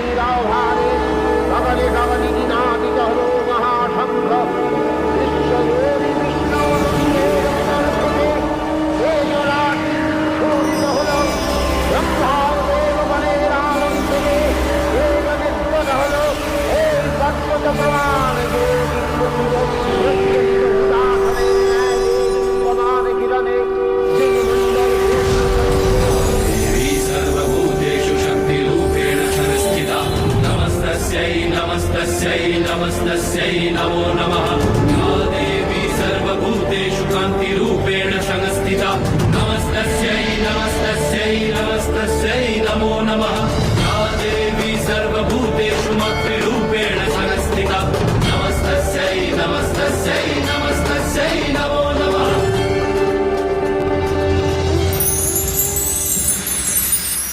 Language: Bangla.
নীলাভারে গগনে গগনে নিনাদিত হলো মহাশঙ্খ বিশ্বজোরি বিষ্ণুনন্দের মনর্থে তেজরাশি শোভিত হলো ব্রহ্মাদেবগণের আনন্দে দেব নির্গত হলো এই গদ্গত প্রমাণ প্রমাণ কিরণে नमस्तस्यै नमो नमः या देवी सर्वभूतेषु कान्तिरूपेण संस्थिता नमस्तस्यै नमो नमः या देवी सर्वभूतेषु मातृरूपेण संस्थिता नमस्तस्यै नमो